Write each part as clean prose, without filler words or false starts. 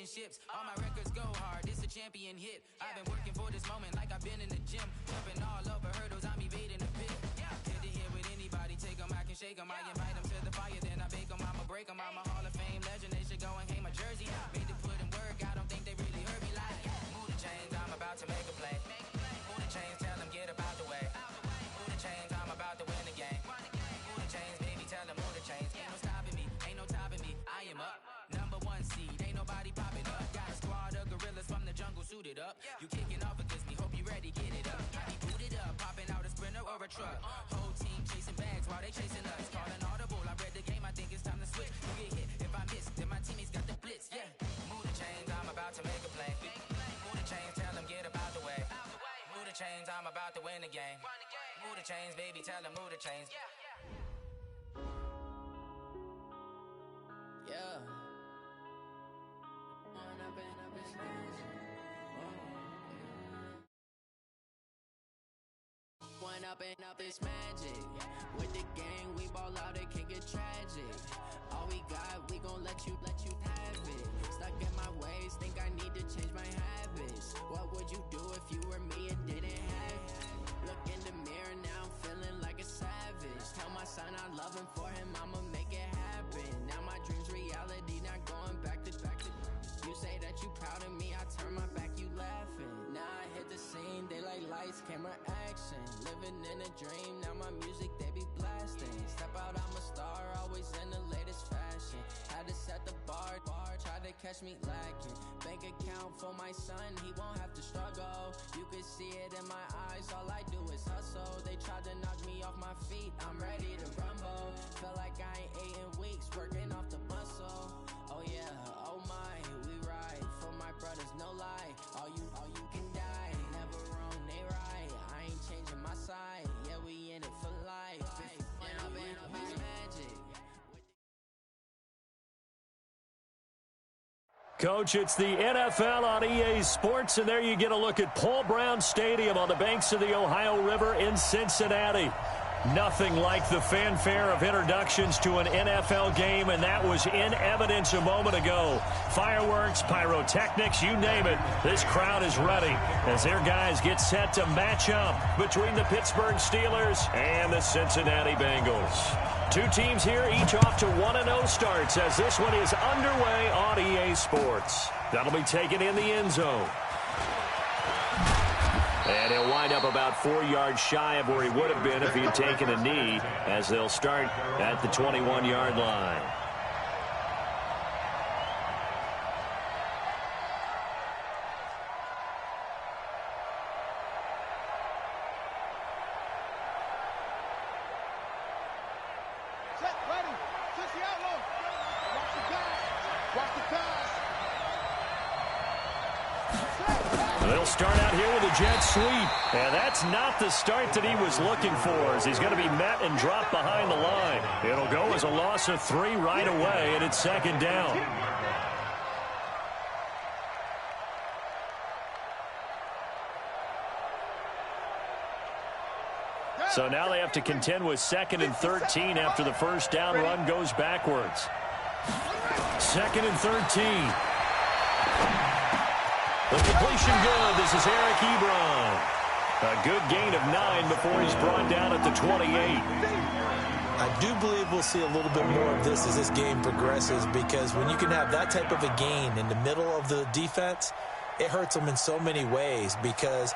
championships. All my records go hard, it's a champion hit. I've been working for this moment like I've been in the gym. Jumping all over hurdles, I'm evading the pit. Head to head with anybody, take them, I can shake them. I invite them to the fire, then I bake them, I'ma break them. I'm a Hall of Fame legend, they should go and hang my jersey. Made to put in work, I don't think they really heard me like, move the chains, I'm about to make a play. Move the chains, tell them get up out the way. Move the chains, I'm about to win the game. Move the chains, baby, tell them move the chains. Ain't no stopping me, ain't no topping me, I am up. Number one seed, ain't nobody popping up. Got a squad of gorillas from the jungle suited up. You kicking off against me, hope you ready, get it up. I be booted up, popping out a sprinter or a truck. Whole team chasing bags while they chasing us. Calling audible, I read the game, I think it's time to switch. You get hit, if I miss, then my teammates got the blitz, yeah. Move the chains, I'm about to make a play. Move the chains, tell them get up out the way. Move the chains, I'm about to win the game. Move the chains, baby, tell them move the chains. Yeah. One up and up is magic. With the gang, we ball out, it can get tragic. All we got, we gon' let you have it. Stuck in my ways, think I need to change my habits. What would you do if you were me and didn't have it? Look in the mirror, now I'm feeling like a savage. Tell my son I love him, for him I'ma make it happen. Now my dream's reality, not going back to. You say that you proud of me, I turn my back, you laughing. Now I hit the scene, they like lights, camera, action. Living in a dream, now my music, they be blasting. Step out, I'm a star, always in the latest fashion. Had to set the bar, try to catch me lacking. Bank account for my son, he won't have to struggle. You can see it in my eyes, all I do is hustle. They tried to knock me off my feet, I'm ready to rumble. Feel like I ain't ate in weeks, working off the muscle. Oh yeah, oh my, we ride for my brothers, no lie. All you can die, never wrong, they right. I ain't changing my side, yeah, we in it for life. It's magic. Coach, it's the NFL on EA Sports, and there you get a look at Paul Brown Stadium on the banks of the Ohio River in Cincinnati. Nothing like the fanfare of introductions to an NFL game, and that was in evidence a moment ago. Fireworks, pyrotechnics, you name it. This crowd is ready as their guys get set to match up between the Pittsburgh Steelers and the Cincinnati Bengals. Two teams here, each off to 1-0 starts as this one is underway on EA Sports. That'll be taken in the end zone. And he'll wind up about 4 yards shy of where he would have been if he had taken a knee, as they'll start at the 21-yard line. They'll start out here with a jet sweep. And that's not the start that he was looking for, as he's going to be met and dropped behind the line. It'll go as a loss of 3 right away, and it's second down. So now they have to contend with 2nd and 13 after the first down run goes backwards. 2nd and 13. The completion good. This is Eric Ebron. A good gain of 9 before he's brought down at the 28. I do believe we'll see a little bit more of this as this game progresses, because when you can have that type of a gain in the middle of the defense, it hurts them in so many ways, because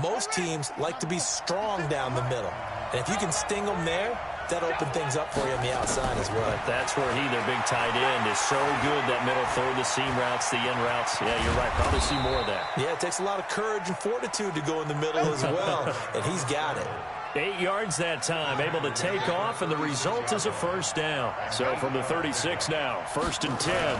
most teams like to be strong down the middle. And if you can sting them there, that'll open things up for you on the outside as well. But that's where their big tight end, is so good, that middle third, the seam routes, the end routes. Yeah, you're right. Probably see more of that. Yeah, it takes a lot of courage and fortitude to go in the middle as well, and he's got it. 8 yards that time, able to take off, and the result is a first down. So from the 36 now, 1st and 10.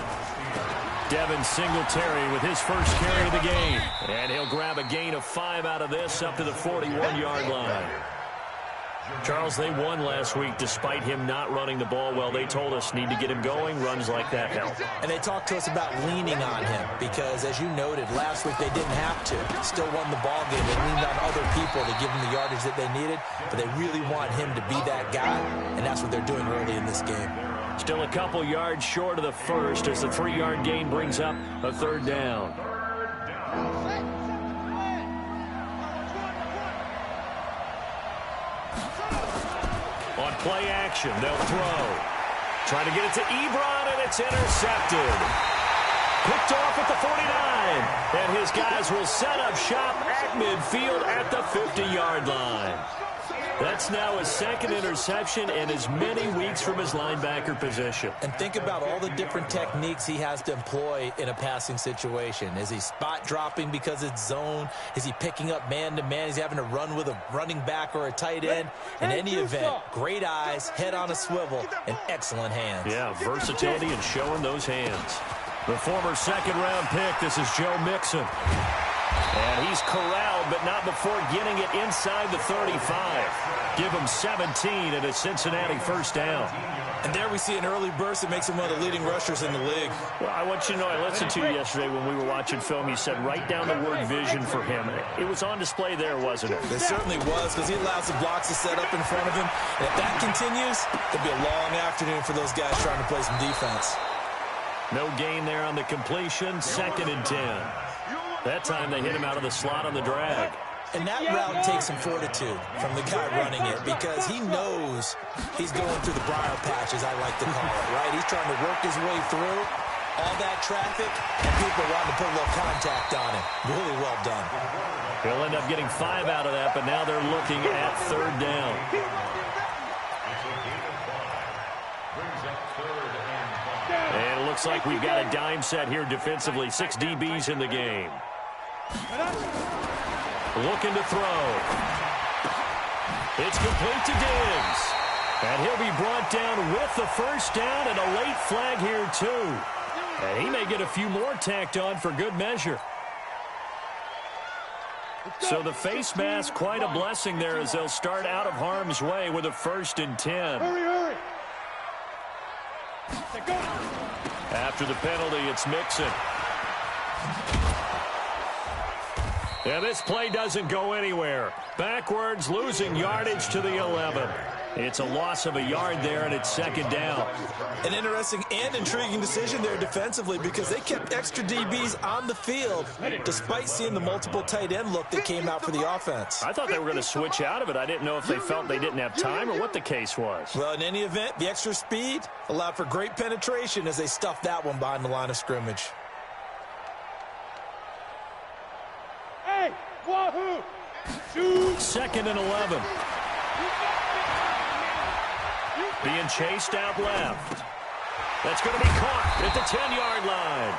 Devin Singletary with his first carry of the game. And he'll grab a gain of 5 out of this, up to the 41-yard line. Charles, they won last week despite him not running the ball well. They told us need to get him going. Runs like that help. And they talked to us about leaning on him because, as you noted, last week they didn't have to. Still won the ball game. They leaned on other people to give them the yardage that they needed, but they really want him to be that guy, and that's what they're doing early in this game. Still a couple yards short of the first as the 3-yard gain brings up a third down. On play action, they'll throw. Trying to get it to Ebron, and it's intercepted. Picked off at the 49. And his guys will set up shop at midfield at the 50-yard line. That's now his second interception in as many weeks from his linebacker position. And think about all the different techniques he has to employ in a passing situation. Is he spot dropping because it's zone? Is he picking up man-to-man? Is he having to run with a running back or a tight end? In any event, great eyes, head on a swivel, and excellent hands. Yeah, versatility and showing those hands. The former second-round pick, this is Joe Mixon. And he's corralled, but not before getting it inside the 35. Give him 17 and a Cincinnati first down. And there we see an early burst that makes him one of the leading rushers in the league. Well, I want you to know, I listened to you yesterday when we were watching film. You said write down the word vision for him. It was on display there, wasn't it? It certainly was, because he allows the blocks to set up in front of him. And if that continues, it'll be a long afternoon for those guys trying to play some defense. No gain there on the completion. 2nd and 10. That time they hit him out of the slot on the drag. And that route takes some fortitude from the guy running it, because he knows he's going through the briar patch, as I like to call it, right? He's trying to work his way through all that traffic, and people wanting to put a little contact on him. Really well done. He'll end up getting 5 out of that, but now they're looking at 3rd down. And it looks like we've got a dime set here defensively. 6 DBs in the game. Looking to throw. It's complete to Diggs. And he'll be brought down with the first down and a late flag here too. And he may get a few more tacked on for good measure. So the face mask, quite a blessing there as they'll start out of harm's way with a 1st and 10. Hurry. After the penalty, it's Mixon. And this play doesn't go anywhere. Backwards, losing yardage to the 11. It's a loss of a yard there, and it's 2nd down. An interesting and intriguing decision there defensively, because they kept extra DBs on the field despite seeing the multiple tight end look that came out for the offense. I thought they were going to switch out of it. I didn't know if they felt they didn't have time or what the case was. Well, in any event, the extra speed allowed for great penetration as they stuffed that one behind the line of scrimmage. Hey, wahoo! 2nd and 11. Being chased out left. That's going to be caught at the 10-yard line.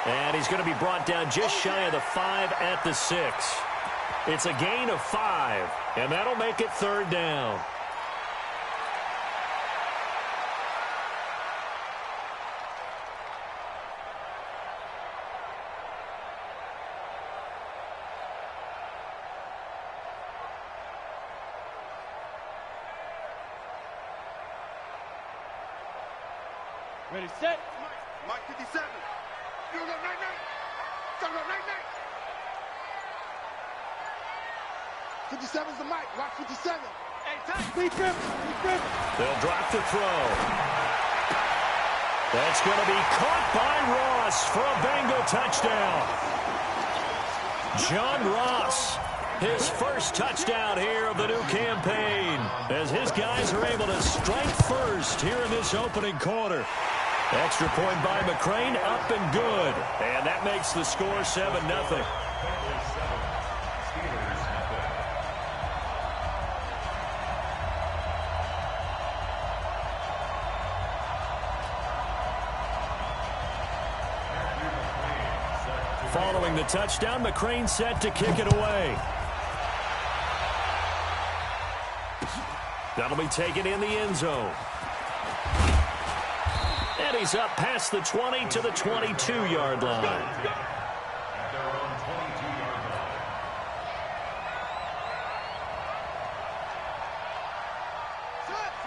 And he's going to be brought down just shy of the 5 at the 6. It's a gain of 5, and that'll make it 3rd down. Ready, set. Mike 57. You go night-night. Talk about night-night. 57's the mic. Watch 57. Hey, tight. Speed grip. They'll drop the throw. That's going to be caught by Ross for a Bengal touchdown. John Ross, his first touchdown here of the new campaign, as his guys are able to strike first here in this opening quarter. Extra point by McCrane, up and good. And that makes the score 7-0. Following the touchdown, McCrane set to kick it away. That'll be taken in the end zone. And he's up past the 20 to the 22-yard line.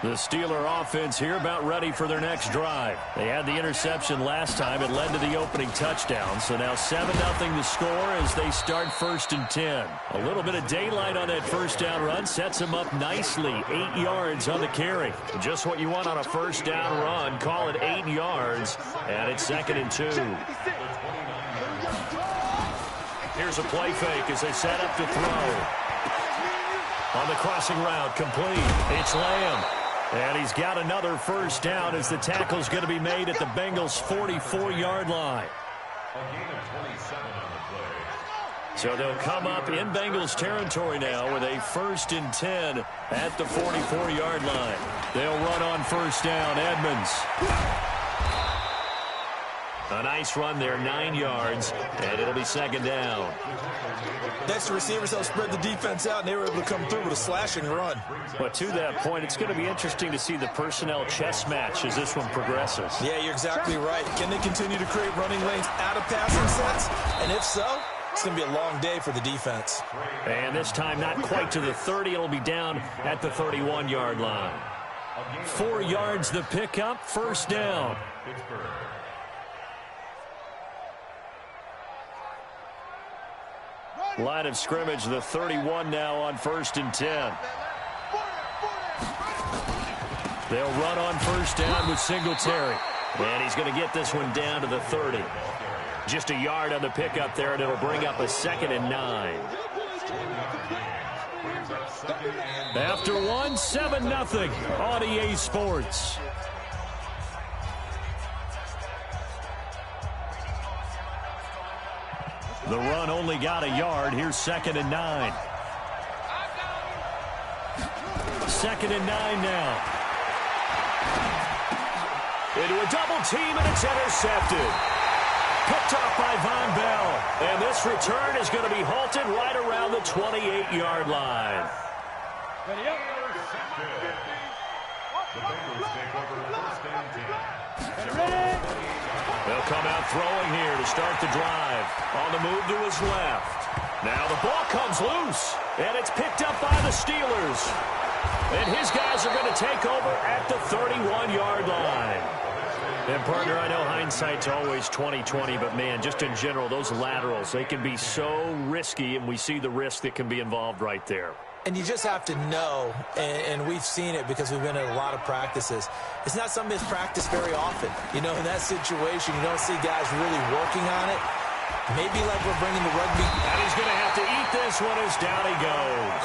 The Steeler offense here about ready for their next drive. They had the interception last time. It led to the opening touchdown. So now 7-0 the score as they start 1st and 10. A little bit of daylight on that first down run sets them up nicely. 8 yards on the carry. Just what you want on a first down run. Call it 8 yards. And it's 2nd and 2. Here's a play fake as they set up to throw. On the crossing route, complete. It's Lamb. And he's got another first down as the tackle's going to be made at the Bengals' 44-yard line. So they'll come up in Bengals territory now with a 1st and 10 at the 44-yard line. They'll run on first down. Edmonds. A nice run there, 9 yards, and it'll be 2nd down. Next, the receivers helped spread the defense out, and they were able to come through with a slashing run. But to that point, it's going to be interesting to see the personnel chess match as this one progresses. Yeah, you're exactly right. Can they continue to create running lanes out of passing sets? And if so, it's going to be a long day for the defense. And this time, not quite to the 30. It'll be down at the 31-yard line. 4 yards the pickup, first down. Line of scrimmage, the 31 now on 1st and 10. They'll run on first down with Singletary. And he's going to get this one down to the 30. Just a yard on the pickup there, and it'll bring up a 2nd and 9. After 1, 7-0 on EA Sports. The run only got a yard. Here's 2nd and 9. 2nd and 9 now. Into a double team, and it's intercepted. Picked off by Von Bell. And this return is going to be halted right around the 28-yard line. Ready up. Ready. They'll come out throwing here to start the drive. On the move to his left. Now the ball comes loose, and it's picked up by the Steelers. And his guys are going to take over at the 31-yard line. And, partner, I know hindsight's always 20/20, but, man, just in general, those laterals, they can be so risky, and we see the risk that can be involved right there. And you just have to know, and we've seen it because we've been in a lot of practices. It's not something that's practiced very often. You know, in that situation, you don't see guys really working on it. Maybe like we're bringing the rugby. And he's going to have to eat this one as down he goes.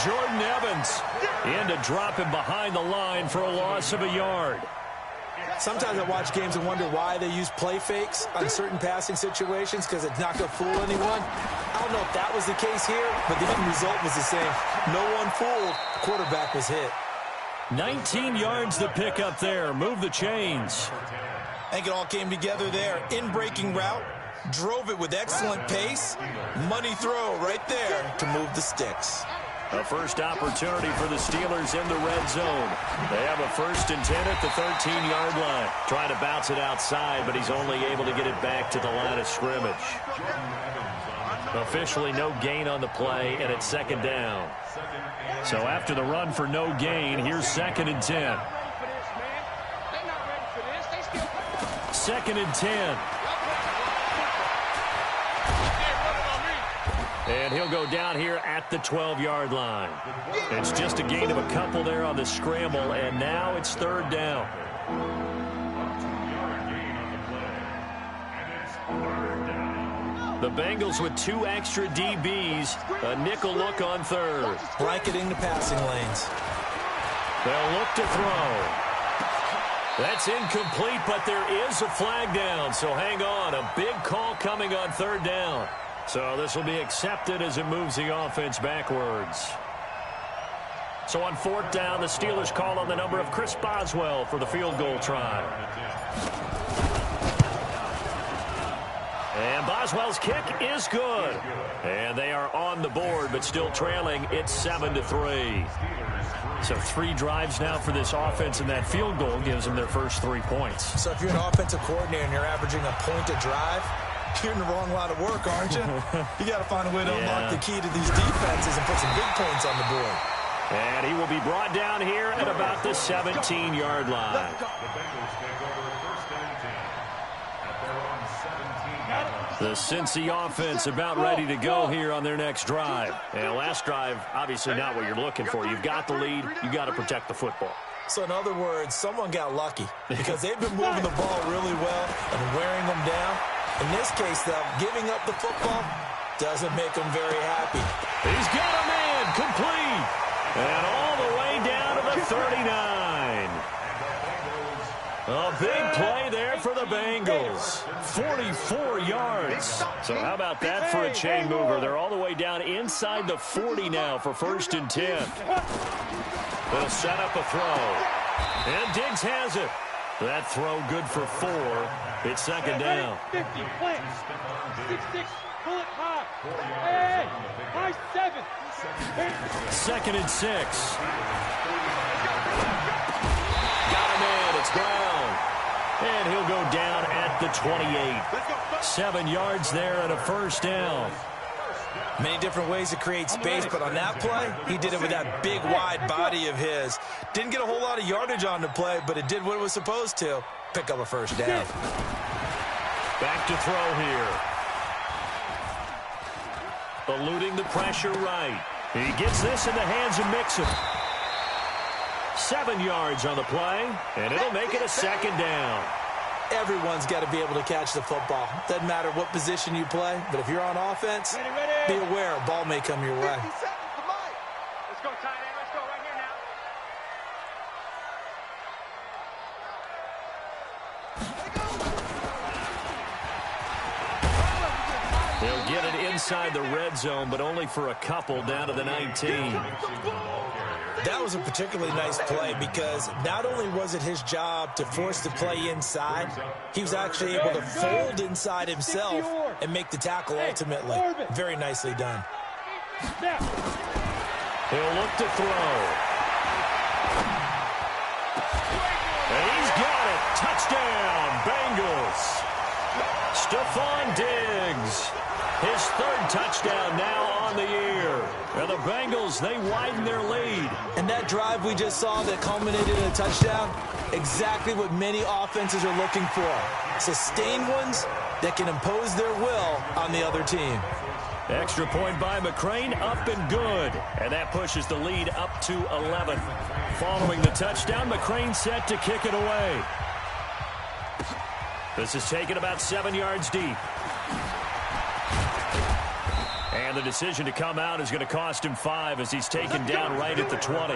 Jordan Evans in to drop him behind the line for a loss of a yard. Sometimes I watch games and wonder why they use play fakes on certain passing situations because it's not going to fool anyone. I don't know if that was the case here, but the end result was the same. No one fooled. The quarterback was hit. 19 yards the pick up there. Move the chains. I think it all came together there. In-breaking route. Drove it with excellent pace. Money throw right there to move the sticks. A first opportunity for the Steelers in the red zone. They have a 1st and 10 at the 13-yard line. Trying to bounce it outside, but he's only able to get it back to the line of scrimmage. Officially no gain on the play, and it's 2nd down. So after the run for no gain, here's 2nd and 10. 2nd and 10. And he'll go down here at the 12-yard line. It's just a gain of a couple there on the scramble, and now it's 3rd down. The Bengals with 2 extra DBs, a nickel look on 3rd. Blanketing the passing lanes. They'll look to throw. That's incomplete, but there is a flag down, so hang on. A big call coming on 3rd down. So this will be accepted as it moves the offense backwards. So on 4th down, the Steelers call on the number of Chris Boswell for the field goal try. And Boswell's kick is good. And they are on the board, but still trailing. It's 7-3. So 3 drives now for this offense, and that field goal gives them their first 3 points. So if you're an offensive coordinator and you're averaging a point a drive, you're in the wrong line of work, aren't you? You got to find a way to unlock the key to these defenses and put some big points on the board. And he will be brought down here at about the 17-yard line. The Cincy offense about ready to go here on their next drive. And last drive, obviously not what you're looking for. You've got the lead. You've got to protect the football. So in other words, someone got lucky because they've been moving the ball really well and wearing them down. In this case, though, giving up the football doesn't make them very happy. He's got a man complete. And all the way down to the 39. A big play there for the Bengals. 44 yards. So how about that for a chain mover? They're all the way down inside the 40 now for 1st and 10. They'll set up a throw. And Diggs has it. That throw good for 4. It's 2nd down. 50, plant. 6-6, pull it high. Hey, high 7. 2nd and 6. Got him in. It's Brown. And he'll go down at the 28. 7 yards there and a 1st down. Many different ways to create space, but on that play, he did it with that big, wide body of his. Didn't get a whole lot of yardage on the play, but it did what it was supposed to. Pick up a 1st down. Back to throw here. Eluding the pressure right. He gets this in the hands of Mixon. 7 yards on the play, and it'll make it a 2nd down. Everyone's got to be able to catch the football. Doesn't matter what position you play, but if you're on offense, be aware a ball may come your way. 50 seconds to Mike. Let's go, tight end. Let's go right here now. They'll get it inside the red zone, but only for a couple down to the 19. That was a particularly nice play because not only was it his job to force the play inside, he was actually able to fold inside himself and make the tackle ultimately. Very nicely done. He'll look to throw. And he's got it. Touchdown, Bengals. Stephon Diggs. His 3rd touchdown now on the year. And the Bengals, they widen their lead. And that drive we just saw that culminated in a touchdown, exactly what many offenses are looking for. Sustained ones that can impose their will on the other team. Extra point by McCrane, up and good. And that pushes the lead up to 11. Following the touchdown, McCrane set to kick it away. This is taken about 7 yards deep. And the decision to come out is going to cost him 5 as he's taken down right at the 20.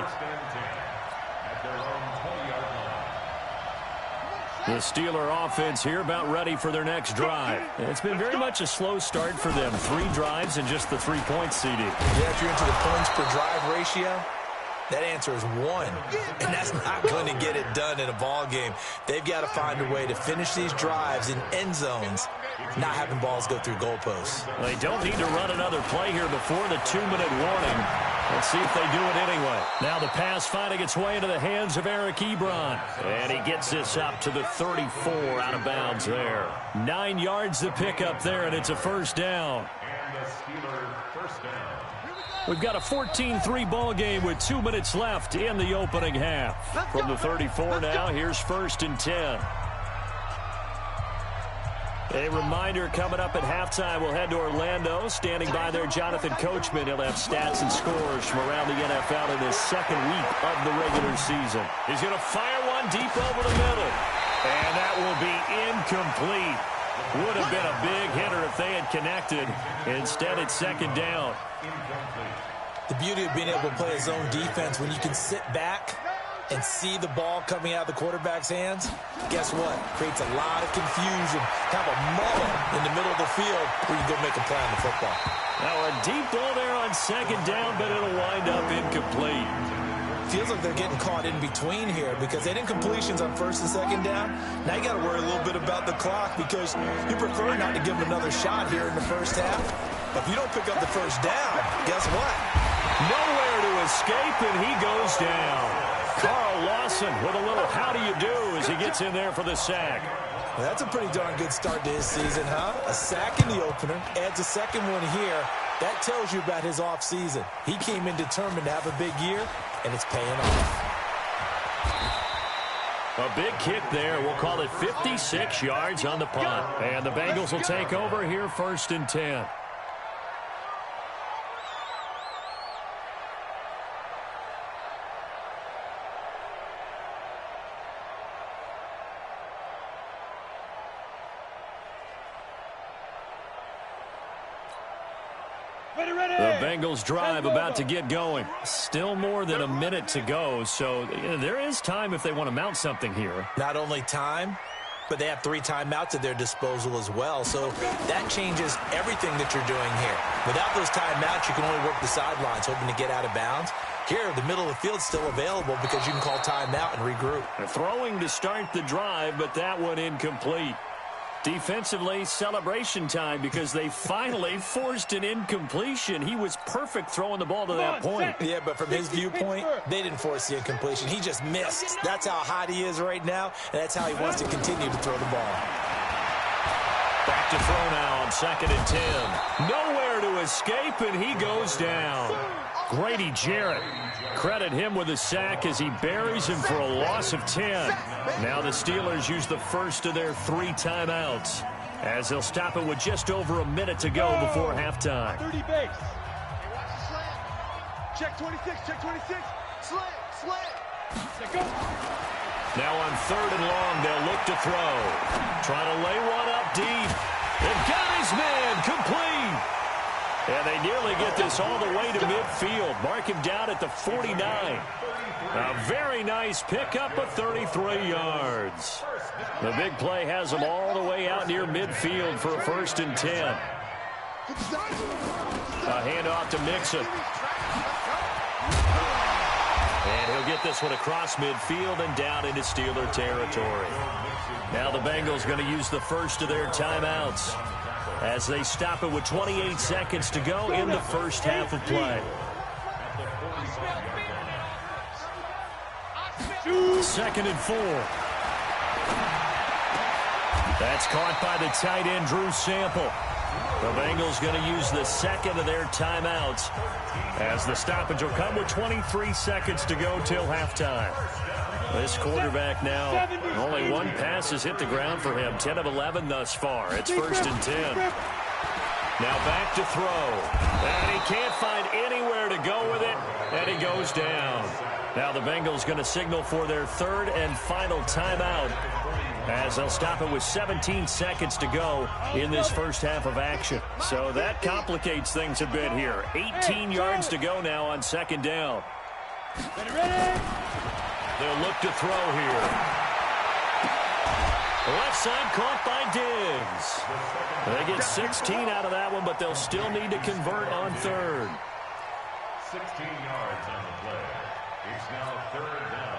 The Steeler offense here about ready for their next drive. It's been very much a slow start for them. 3 drives and just the 3-point CD. Yeah, if you're into the points per drive ratio, that answer is 1. And that's not going to get it done in a ball game. They've got to find a way to finish these drives in end zones, not having balls go through goalposts. They don't need to run another play here before the 2-minute warning. Let's see if they do it anyway. Now the pass finding its way into the hands of Eric Ebron. And he gets this up to the 34 out of bounds there. 9 yards to pick up there, and it's a 1st down. And the Steelers 1st down. We've got a 14-3 ball game with 2 minutes left in the opening half. From the 34 now, here's 1st and 10. A reminder coming up at halftime, we'll head to Orlando. Standing by there, Jonathan Coachman. He'll have stats and scores from around the NFL in this 2nd week of the regular season. He's going to fire one deep over the middle. And that will be incomplete. Would have been a big hitter if they had connected. Instead, it's 2nd down. The beauty of being able to play a zone defense when you can sit back and see the ball coming out of the quarterback's hands, guess what? Creates a lot of confusion. Have a mullet in the middle of the field where you go make a play on the football. Now a deep ball there on 2nd down, but it'll wind up incomplete. Feels like they're getting caught in between here because they didn't completions on 1st and 2nd down. Now you got to worry a little bit about the clock because you prefer not to give them another shot here in the 1st half. But if you don't pick up the 1st down, guess what? Nowhere to escape, and he goes down. Carl Lawson with a little how do you do as he gets in there for the sack. Well, that's a pretty darn good start to his season, huh? A sack in the opener, adds a 2nd one here. That tells you about his offseason. He came in determined to have a big year, and it's paying off. A big kick there. We'll call it 56 yards on the punt. And the Bengals will take over here 1st and 10. The Bengals drive about to get going. Still more than a minute to go, so there is time if they want to mount something here. Not only time, but they have 3 timeouts at their disposal as well, so that changes everything that you're doing here. Without those timeouts, you can only work the sidelines, hoping to get out of bounds. Here, the middle of the field's still available because you can call timeout and regroup. Throwing to start the drive, but that one incomplete. Defensively, celebration time because they finally forced an incompletion. He was perfect throwing the ball to that point. Yeah, but from his viewpoint, they didn't force the incompletion. He just missed. That's how hot he is right now, and that's how he wants to continue to throw the ball. Back to throw now on 2nd and 10. Nowhere to escape, and he goes down. Grady Jarrett, credit him with a sack as he buries him for a loss of 10. Now the Steelers use the first of their 3 timeouts as they'll stop it with just over a minute to go before halftime. 30 base. Check 26, check 26. Slant. Go. Now on 3rd and long, they'll look to throw. Trying to lay one up deep. They've got his man complete. And they nearly get this all the way to midfield. Mark him down at the 49. A very nice pickup of 33 yards. The big play has them all the way out near midfield for a 1st and 10. A handoff to Mixon. And he'll get this one across midfield and down into Steeler territory. Now the Bengals going to use the first of their timeouts as they stop it with 28 seconds to go in the first half of play. 2nd and 4. That's caught by the tight end, Drew Sample. The Bengals going to use the second of their timeouts as the stoppage will come with 23 seconds to go till halftime. This quarterback now, only 1 pass has hit the ground for him. 10 of 11 thus far. It's 1st and 10. Now back to throw. And he can't find anywhere to go with it, and he goes down. Now the Bengals going to signal for their 3rd and final timeout as they'll stop it with 17 seconds to go in this first half of action. So that complicates things a bit here. 18 yards to go now on 2nd down. They'll look to throw here. Left side caught by Diggs. They get 16 out of that one, but they'll still need to convert on 3rd. 16 yards on the play. It's now 3rd down.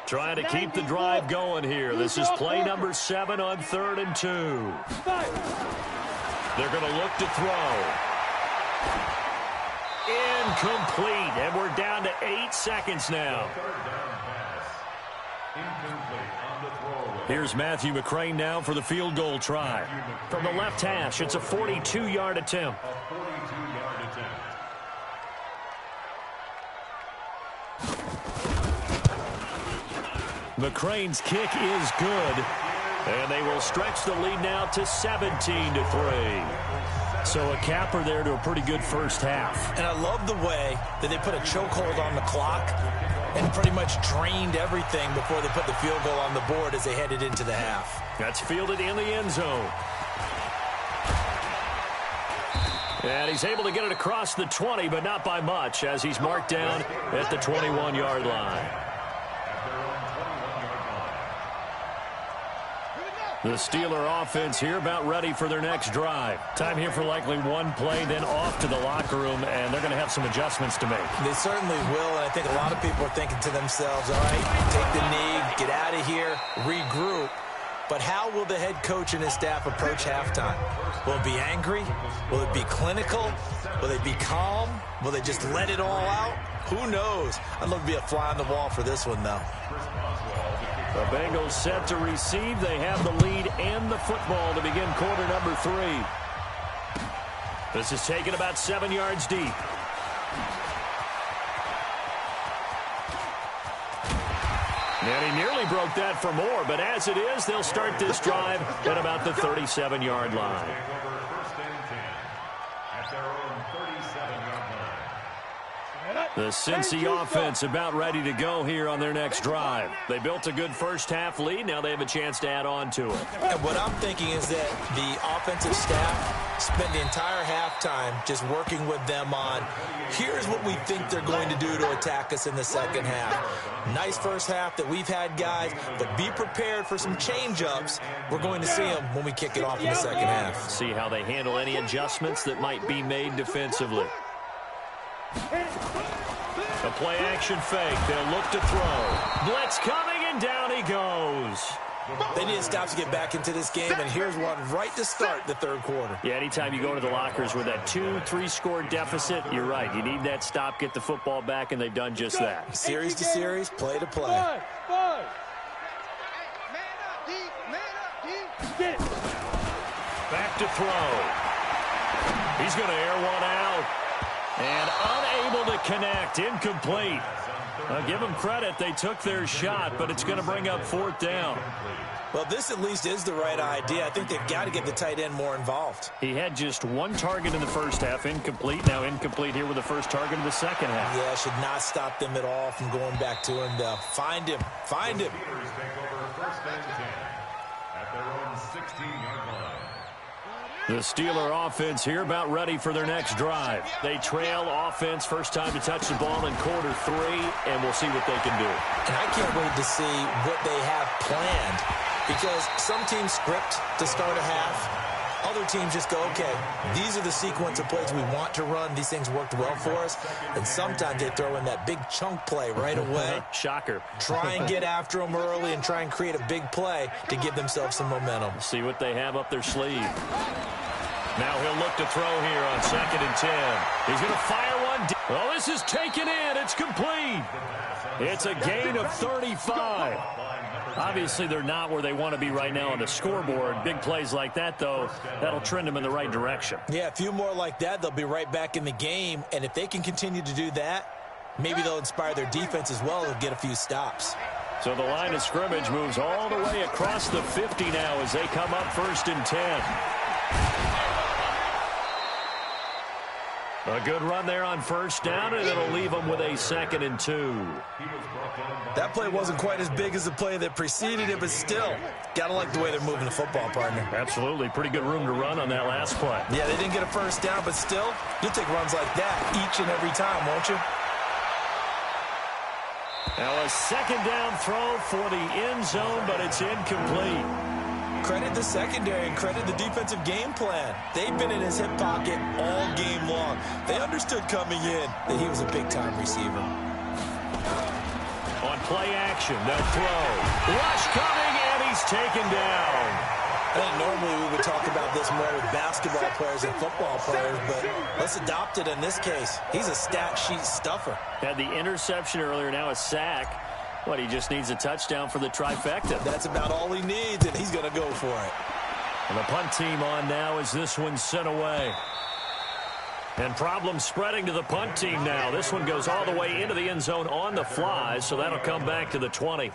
Trying to keep the drive going here. This is play number 7 on 3rd and 2. They're going to look to throw. Incomplete. And we're down to 8 seconds now. Here's Matthew McCrane now for the field goal try. From the left hash, it's a 42-yard attempt. McCrane's kick is good, and they will stretch the lead now to 17-3. So a capper there to a pretty good first half. And I love the way that they put a chokehold on the clock and pretty much drained everything before they put the field goal on the board as they headed into the half. That's fielded in the end zone. And he's able to get it across the 20, but not by much, as he's marked down at the 21-yard line. The Steeler offense here about ready for their next drive. Time here for likely one play, then off to the locker room, and they're going to have some adjustments to make. They certainly will, and I think a lot of people are thinking to themselves, all right, take the knee, get out of here, regroup. But how will the head coach and his staff approach halftime? Will it be angry? Will it be clinical? Will they be calm? Will they just let it all out? Who knows? I'd love to be a fly on the wall for this one, though. The Bengals set to receive. They have the lead and the football to begin quarter number 3. This is taken about 7 yards deep. And he nearly broke that for more, but as it is, they'll start this drive at about the 37-yard line. The Cincy offense about ready to go here on their next drive. They built a good first-half lead. Now they have a chance to add on to it. And what I'm thinking is that the offensive staff spent the entire halftime just working with them on, here's what we think they're going to do to attack us in the second half. Nice first half that we've had, guys, but be prepared for some change-ups. We're going to see them when we kick it off in the second half. See how they handle any adjustments that might be made defensively. A play-action fake. They'll look to throw. Blitz coming, and down he goes. They need to stop to get back into this game, and here's one right to start the third quarter. Yeah, anytime you go to the lockers with that 2-3 score deficit, you're right. You need that stop, get the football back, and they've done just that. Series to series, play to play. Back to throw. He's going to air one out. And unable to connect. Incomplete. I'll give them credit. They took their shot, but it's going to bring up 4th down. Well, this at least is the right idea. I think they've got to get the tight end more involved. He had just 1 target in the first half. Incomplete. Now incomplete here with the first target in the second half. Yeah, should not stop them at all from going back to him. Find him. Find him. The Steeler offense here about ready for their next drive. They trail offense, first time to touch the ball in quarter 3, and we'll see what they can do. And I can't wait to see what they have planned, because some teams script to start a half. Other teams just go, okay, these are the sequence of plays we want to run. These things worked well for us. And sometimes they throw in that big chunk play right away. Shocker. Try and get after them early and try and create a big play to give themselves some momentum. See what they have up their sleeve. Now he'll look to throw here on 2nd and 10. He's going to fire one. Well, this is taken in. It's complete. It's a gain of 35. Obviously, they're not where they want to be right now on the scoreboard. Big plays like that, though, that'll trend them in the right direction. Yeah, a few more like that, they'll be right back in the game. And if they can continue to do that, maybe they'll inspire their defense as well. They'll get a few stops. So the line of scrimmage moves all the way across the 50 now as they come up 1st and 10. A good run there on 1st down, and it'll leave them with a 2nd and 2. That play wasn't quite as big as the play that preceded it, but still, got to like the way they're moving the football, partner. Absolutely. Pretty good room to run on that last play. Yeah, they didn't get a 1st down, but still, you'll take runs like that each and every time, won't you? Now a 2nd down throw for the end zone, but it's incomplete. Credit the secondary and credit the defensive game plan. They've been in his hip pocket all game long. They understood coming in that he was a big-time receiver. On play action, they'll throw. Rush coming, and he's taken down. I think normally we would talk about this more with basketball players and football players, but let's adopt it in this case. He's a stat sheet stuffer. Had the interception earlier, now a sack. But he just needs a touchdown for the trifecta. That's about all he needs, and he's going to go for it. And the punt team on now as this one's sent away. And problems spreading to the punt team now. This one goes all the way into the end zone on the fly, so that'll come back to the 20.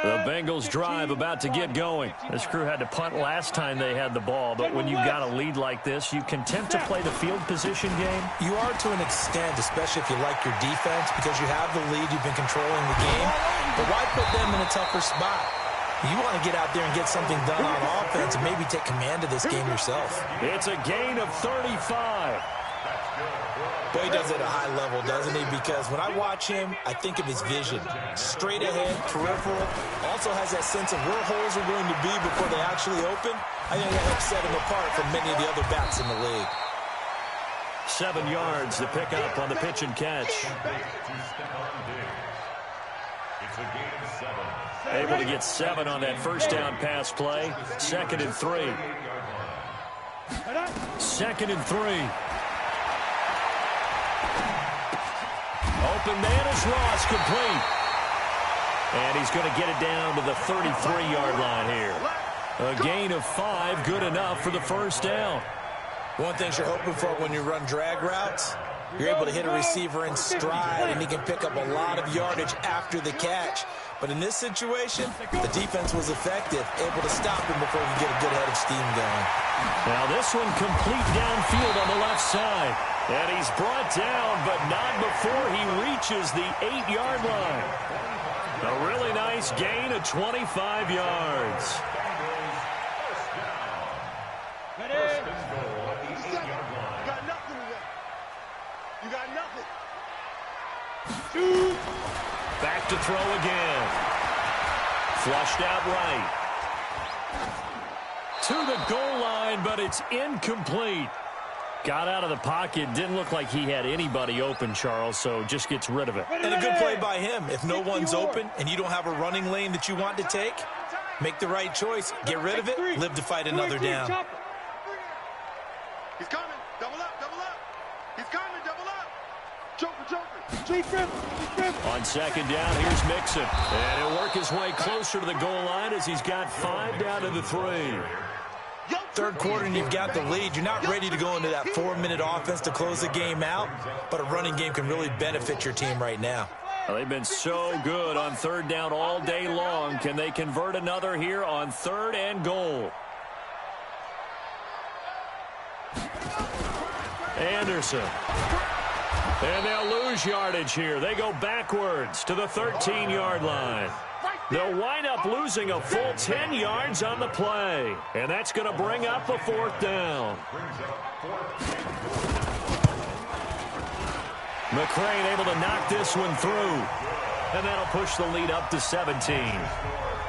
The Bengals drive about to get going. This crew had to punt last time they had the ball, but when you've got a lead like this, you content to play the field position game? You are to an extent, especially if you like your defense, because you have the lead, you've been controlling the game. But why put them in a tougher spot? You want to get out there and get something done on offense and maybe take command of this game yourself. It's a gain of 35. Boy, he does it at a high level, doesn't he? Because when I watch him, I think of his vision. Straight ahead, peripheral. Also has that sense of where holes are going to be before they actually open. I think that helps set him apart from many of the other backs in the league. 7 yards to pick up on the pitch and catch. It's a gain of 7. Able to get 7 on that first down pass play. 2nd and 3. 2nd and 3. Open man is Ross, complete. And he's going to get it down to the 33-yard line here. A gain of 5, good enough for the first down. One thing you're hoping for when you run drag routes, you're able to hit a receiver in stride, and he can pick up a lot of yardage after the catch. But in this situation, the defense was effective, able to stop him before he could get a good head of steam going. Now this one complete downfield on the left side. And he's brought down, but not before he reaches the 8-yard line. A really nice gain of 25 yards. You got nothing. Back to throw again. Flushed out right. To the goal line, but it's incomplete. Got out of the pocket. Didn't look like he had anybody open, Charles, so just gets rid of it. And a good play by him. If no one's open and you don't have a running lane that you want to take, make the right choice. Get rid of it. Live to fight another down. He's coming. Double up, double up. He's coming, double up. Joker, Joker. On 2nd down, here's Mixon. And he'll work his way closer to the goal line as he's got 5 down to the 3. Third quarter and you've got the lead. You're not ready to go into that 4-minute offense to close the game out, but a running game can really benefit your team right now. Well, they've been so good on 3rd down all day long. Can they convert another here on 3rd and goal? Anderson. And they'll lose yardage here. They go backwards to the 13-yard line. They'll wind up losing a full 10 yards on the play. And that's going to bring up a 4th down. McCrane able to knock this one through. And that'll push the lead up to 17.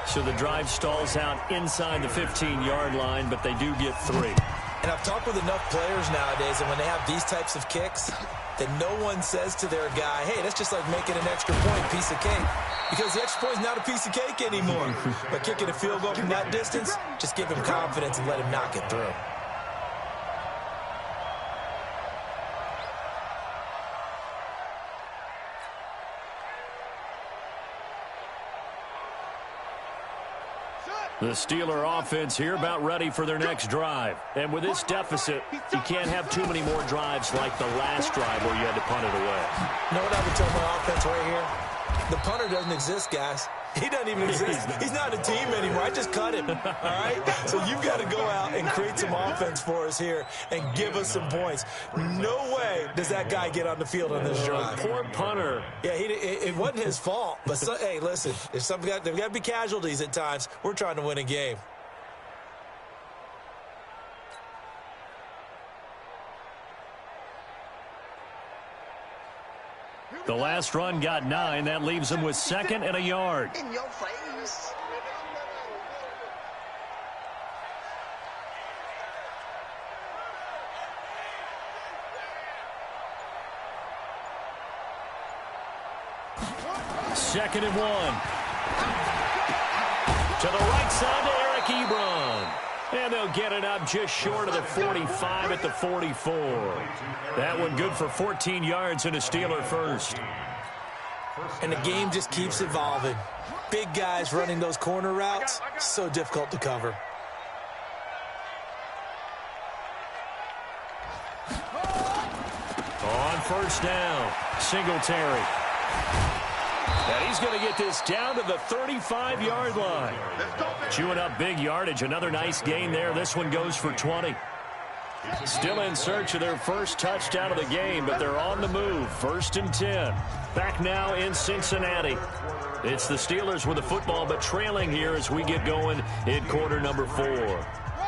So the drive stalls out inside the 15-yard line, but they do get 3. And I've talked with enough players nowadays, and when they have these types of kicks, that no one says to their guy, hey, that's just like making an extra point, piece of cake. Because the extra point is not a piece of cake anymore. But kicking a field goal from that distance, just give him confidence and let him knock it through. The Steeler offense here about ready for their next drive. And with this deficit, you can't have too many more drives like the last drive where you had to punt it away. You know what I would tell my offense right here? The punter doesn't exist, guys. He doesn't even exist. He's not a team anymore. I just cut him, all right? So you've got to go out and create some offense for us here and give us some points. No way does that guy get on the field on this drive. Poor punter. Yeah, it wasn't his fault. But, hey, listen, there's got to be casualties at times. We're trying to win a game. The last run got 9. That leaves him with 2nd and a yard. In your face. Second and 1. To the right side to Eric Ebron. And they'll get it up just short of the 45 at the 44. That one good for 14 yards and a Steeler first. And the game just keeps evolving. Big guys running those corner routes, so difficult to cover. On 1st down, Singletary. And he's going to get this down to the 35-yard line. Chewing up big yardage. Another nice gain there. This one goes for 20. Still in search of their first touchdown of the game, but they're on the move. 1st and 10. Back now in Cincinnati. It's the Steelers with the football, but trailing here as we get going in quarter number 4.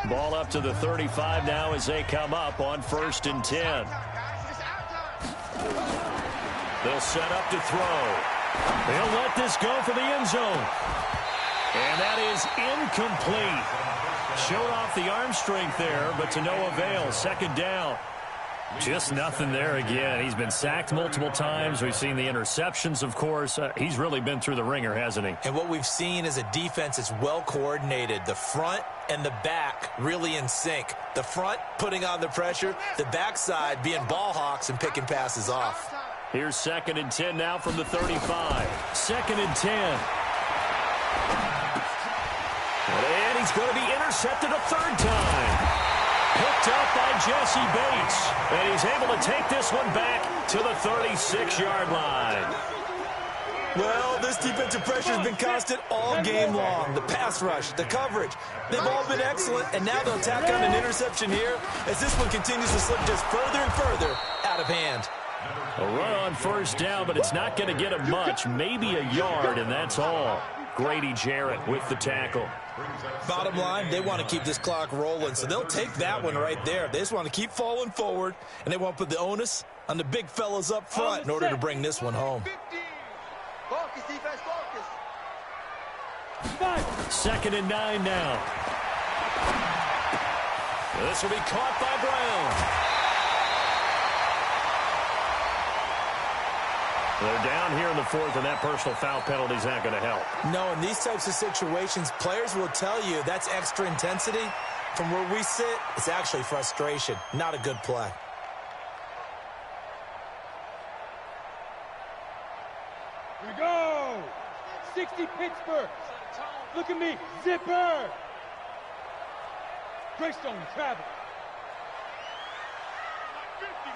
Ball up to the 35 now as they come up on 1st and 10. They'll set up to throw. They'll let this go for the end zone. And that is incomplete. Showed off the arm strength there, but to no avail. 2nd down. Just nothing there again. He's been sacked multiple times. We've seen the interceptions, of course. He's really been through the ringer, hasn't he? And what we've seen is a defense that's well coordinated. The front and the back really in sync. The front putting on the pressure, the backside being ball hawks and picking passes off. Here's 2nd and 10 now from the 35. 2nd and 10. And he's going to be intercepted a 3rd time. Picked up by Jesse Bates. And he's able to take this one back to the 36-yard line. Well, this defensive pressure has been constant all game long. The pass rush, the coverage, they've all been excellent, and now they'll tack on an interception here as this one continues to slip just further and further out of hand. A run on 1st down, but it's not going to get him much, maybe a yard, and that's all. Grady Jarrett with the tackle. Bottom line, they want to keep this clock rolling, so they'll take that one right there. They just want to keep falling forward, and they want to put the onus on the big fellas up front in order to bring this one home. Focus, defense, focus. 2nd and 9 now. This will be caught by Brown. They're down here in the 4th, and that personal foul penalty is not going to help. No, in these types of situations, players will tell you that's extra intensity. From where we sit, it's actually frustration, not a good play. Here we go. 60 Pittsburgh. Look at me. Zipper. Greystone travel.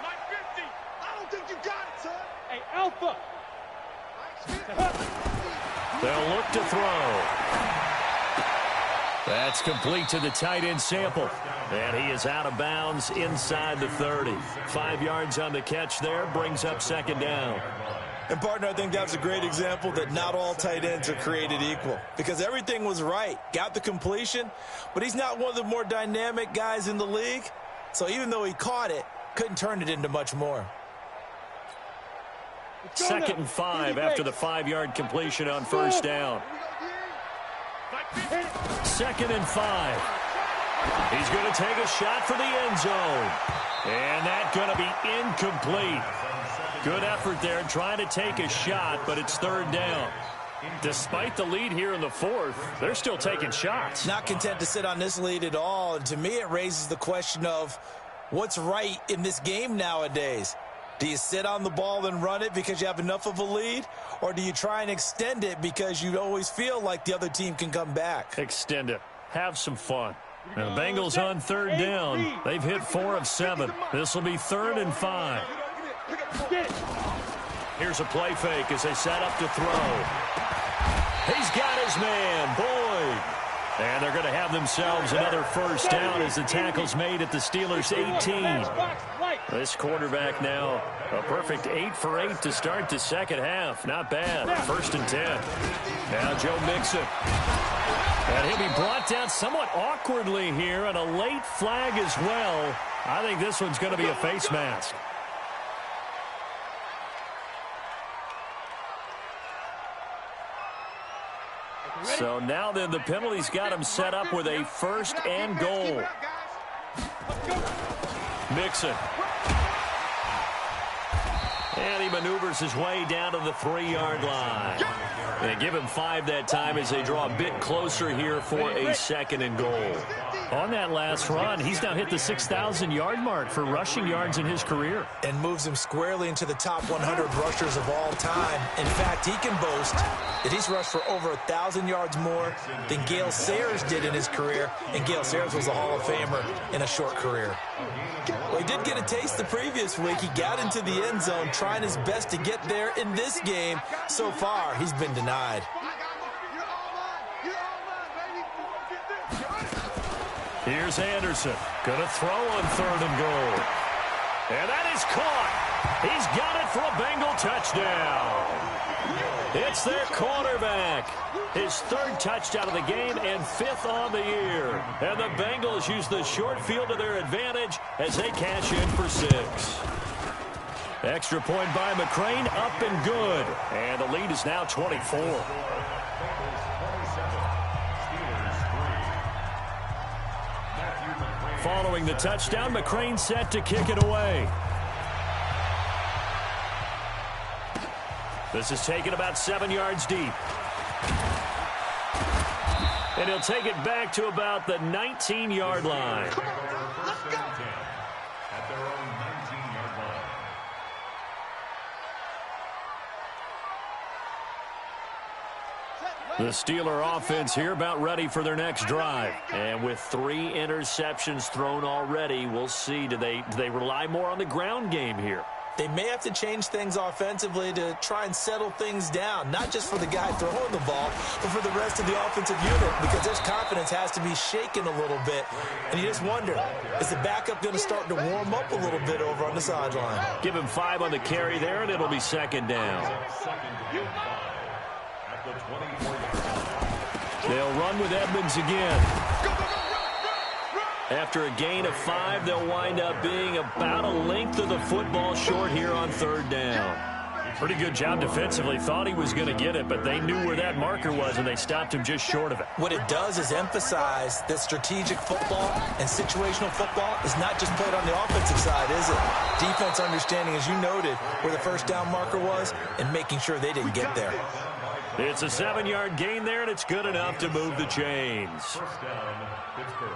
Mike 50. I don't think you got it, son. Hey, Alpha. They'll look to throw. That's complete to the tight end Sample. And he is out of bounds inside the 30. 5 yards on the catch there, brings up 2nd down. And, partner, I think that was a great example that not all tight ends are created equal. Because everything was right. Got the completion, but he's not one of the more dynamic guys in the league. So even though he caught it, couldn't turn it into much more. 2nd and 5 after the 5-yard completion on 1st down. 2nd and 5. He's going to take a shot for the end zone. And that's going to be incomplete. Good effort there trying to take a shot, but it's 3rd down. Despite the lead here in the 4th, they're still taking shots. Not content to sit on this lead at all. And to me, it raises the question of what's right in this game nowadays. Do you sit on the ball and run it because you have enough of a lead? Or do you try and extend it because you always feel like the other team can come back? Extend it. Have some fun. And the Bengals on 3rd down. They've hit 4 of 7. This will be 3rd and 5. Here's a play fake as they set up to throw. He's got his man, Boyd. And they're going to have themselves another 1st down as the tackle's made at the Steelers' 18. This quarterback now, a perfect 8 for 8 to start the 2nd half. Not bad. 1st and 10. Now Joe Mixon. And he'll be brought down somewhat awkwardly here, and a late flag as well. I think this one's going to be a face mask. So now then the penalty's got him set up with a 1st and goal. Mixon. And he maneuvers his way down to the 3-yard line. They give him 5 that time as they draw a bit closer here for a 2nd and goal. On that last run, he's now hit the 6,000-yard mark for rushing yards in his career. And moves him squarely into the top 100 rushers of all time. In fact, he can boast that he's rushed for over 1,000 yards more than Gale Sayers did in his career. And Gale Sayers was a Hall of Famer in a short career. Well, he did get a taste the previous week. He got into the end zone trying his best to get there in this game. So far, he's been denied. Here's Anderson. Going to throw on 3rd and goal. And that is caught. He's got it for a Bengal touchdown. It's their quarterback. His 3rd touchdown of the game and 5th on the year. And the Bengals use the short field to their advantage as they cash in for 6. Extra point by McCrane, up and good. And the lead is now 24. Following the touchdown, McCrane set to kick it away. This is taken about 7 yards deep. And he'll take it back to about the 19-yard line. Come on, let's go. At their own 19-yard line. The Steeler offense here about ready for their next drive. And with 3 interceptions thrown already, we'll see. Do they rely more on the ground game here? They may have to change things offensively to try and settle things down, not just for the guy throwing the ball, but for the rest of the offensive unit, because their confidence has to be shaken a little bit. And you just wonder, is the backup going to start to warm up a little bit over on the sideline? Give him 5 on the carry there, and it'll be second down. They'll run with Edmonds again. After a gain of 5, they'll wind up being about a length of the football short here on third down. Pretty good job defensively. Thought he was going to get it, but they knew where that marker was, and they stopped him just short of it. What it does is emphasize that strategic football and situational football is not just played on the offensive side, is it? Defense understanding, as you noted, where the first down marker was and making sure they didn't get there. It's a 7-yard gain there, and it's good enough to move the chains. First down, Pittsburgh.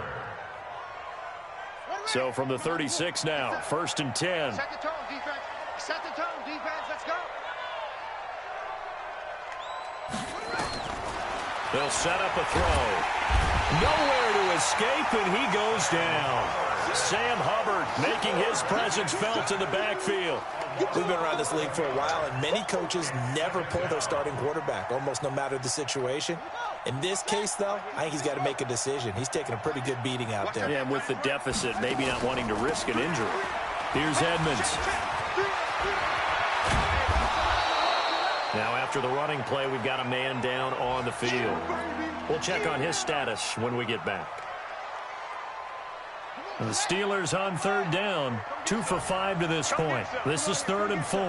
So from the 36 now, 1st and 10. Set the tone, defense. Set the tone, defense. Let's go. They'll set up a throw. Nowhere to escape, and he goes down. Sam Hubbard making his presence felt in the backfield. We've been around this league for a while, and many coaches never pull their starting quarterback, almost no matter the situation. In this case, though, I think he's got to make a decision. He's taking a pretty good beating out there. Yeah, and with the deficit, maybe not wanting to risk an injury. Here's Edmonds. Now, after the running play, we've got a man down on the field. We'll check on his status when we get back. The Steelers on third down, 2 for 5 to this point. This is 3rd and 4.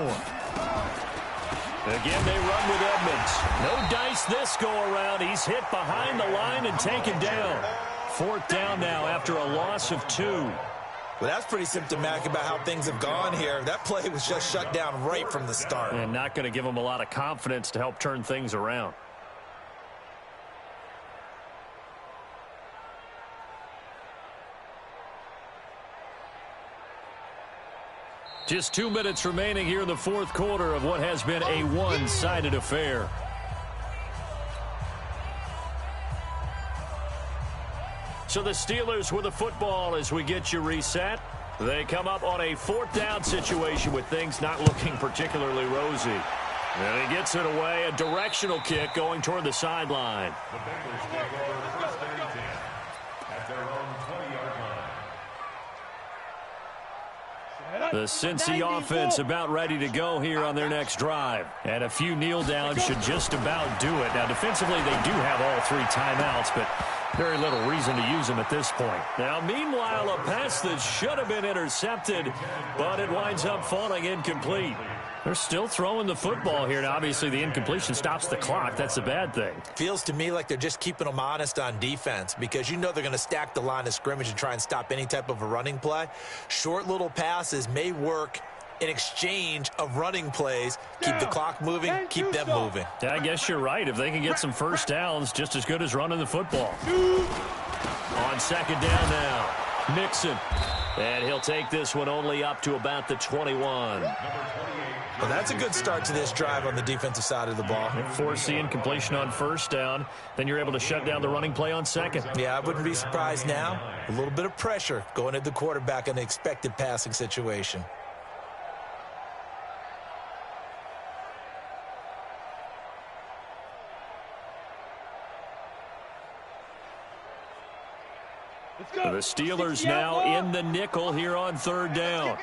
Again, they run with Edmonds. No dice this go-around. He's hit behind the line and taken down. 4th down now after a loss of 2. Well, that's pretty symptomatic about how things have gone here. That play was just shut down right from the start. And not going to give them a lot of confidence to help turn things around. Just 2 minutes remaining here in the 4th quarter of what has been a one-sided affair. So the Steelers with the football as we get you reset. They come up on a 4th down situation with things not looking particularly rosy. And he gets it away, a directional kick going toward the sideline. The Bengals take over 1st and 10 at their own 20-yard line. The Cincy offense about ready to go here on their next drive. And a few kneel downs should just about do it. Now, defensively, they do have all 3 timeouts, but very little reason to use them at this point. Now, meanwhile, a pass that should have been intercepted, but it winds up falling incomplete. They're still throwing the football here. Now, obviously, the incompletion stops the clock. That's a bad thing. Feels to me like they're just keeping them honest on defense because you know they're going to stack the line of scrimmage and try and stop any type of a running play. Short little passes may work in exchange of running plays. Keep the clock moving, keep them moving. Yeah, I guess you're right. If they can get some first downs, just as good as running the football. On 2nd down now, Mixon. And he'll take this one only up to about the 21. Well, that's a good start to this drive on the defensive side of the ball. Force the incompletion on 1st down. Then you're able to shut down the running play on 2nd. Yeah, I wouldn't be surprised now. A little bit of pressure going at the quarterback in the expected passing situation. The Steelers now in the nickel here on 3rd down.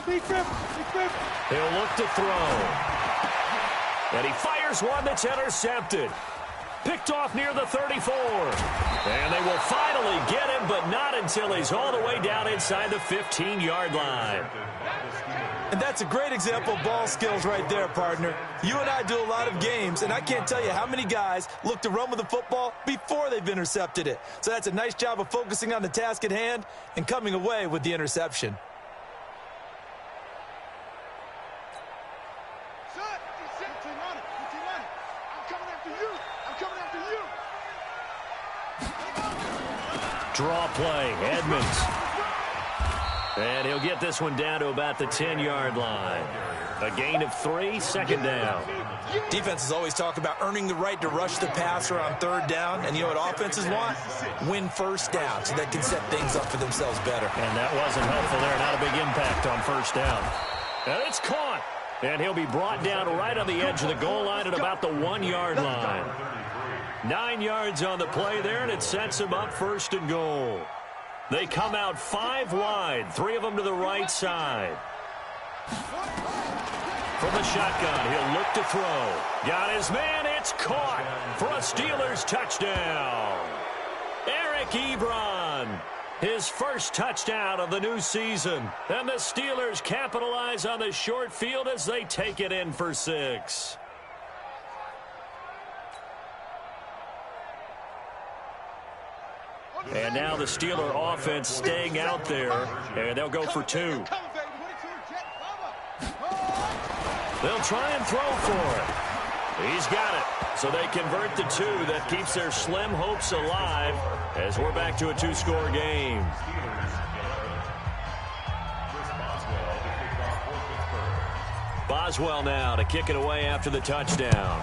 He'll look to throw. And he fires one that's intercepted. Picked off near the 34. And they will finally get him, but not until he's all the way down inside the 15-yard line. And that's a great example of ball skills right there, partner. You and I do a lot of games, and I can't tell you how many guys look to run with the football before they've intercepted it. So that's a nice job of focusing on the task at hand and coming away with the interception. Draw play, Edmonds. And he'll get this one down to about the 10-yard line. A gain of 3, second down. Defenses always talk about earning the right to rush the passer on third down. And you know what offenses want? Win first down so they can set things up for themselves better. And that wasn't helpful there. Not a big impact on first down. And it's caught. And he'll be brought down right on the edge of the goal line at about the 1-yard line. 9 yards on the play there, and it sets him up first and goal. They come out 5 wide, 3 of them to the right side. From the shotgun, he'll look to throw. Got his man, it's caught for a Steelers touchdown. Eric Ebron, his first touchdown of the new season. And the Steelers capitalize on the short field as they take it in for 6. And now the Steeler offense staying out there, and they'll go for 2. They'll try and throw for it. He's got it. So they convert the 2. That keeps their slim hopes alive as we're back to a 2-score game. Boswell now to kick it away after the touchdown.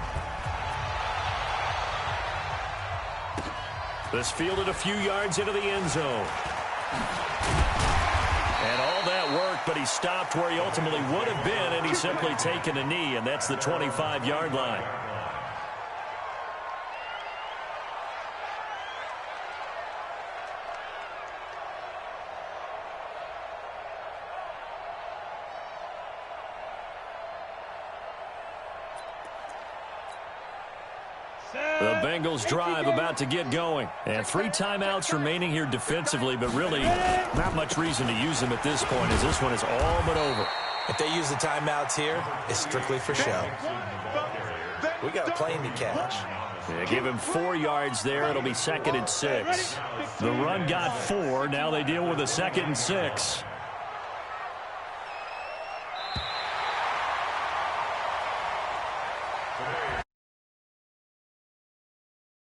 This fielded a few yards into the end zone. And all that worked, but he stopped where he ultimately would have been, and he's simply taken a knee, and that's the 25-yard line. The Bengals drive about to get going. And 3 timeouts remaining here defensively, but really not much reason to use them at this point as this one is all but over. If they use the timeouts here, it's strictly for show. We got a plane to catch. Yeah, give him 4 yards there. It'll be 2nd and 6. The run got 4. Now they deal with a 2nd and 6.